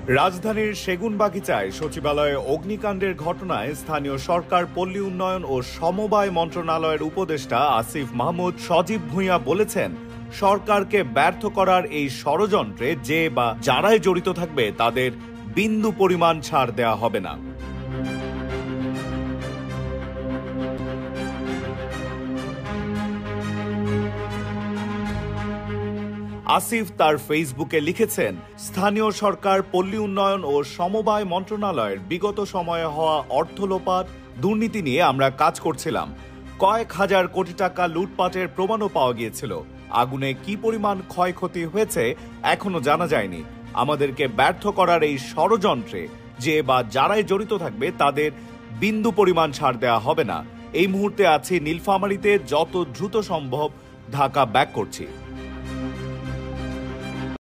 রাজধানীর সেগুনবাগিচায় সচিবালয়ে অগ্নিকাণ্ডের ঘটনায় স্থানীয় সরকার, পল্লী উন্নয়ন ও সমবায় মন্ত্রণালয়ের উপদেষ্টা আসিফ মাহমুদ সজীব ভূঁইয়া বলেছেন, সরকারকে ব্যর্থ করার এই ষড়যন্ত্রে যে বা যারাই জড়িত থাকবে তাদের বিন্দু পরিমাণ ছাড় দেয়া হবে না। আসিফ তার ফেসবুকে লিখেছেন, স্থানীয় সরকার, পল্লী উন্নয়ন ও সমবায় মন্ত্রণালয়ের বিগত সময়ে হওয়া অর্থ লোপাট, দুর্নীতি নিয়ে আমরা কাজ করছিলাম। কয়েক হাজার কোটি টাকা লুটপাটের প্রমাণও পাওয়া গিয়েছিল। আগুনে কি পরিমাণ ক্ষয়ক্ষতি হয়েছে এখনো জানা যায়নি। আমাদেরকে ব্যর্থ করার এই ষড়যন্ত্রে যে বা যারাই জড়িত থাকবে তাদের বিন্দু পরিমাণ ছাড় দেওয়া হবে না। এই মুহূর্তে আছি নীলফামারীতে, যত দ্রুত সম্ভব ঢাকা ব্যাক করছি।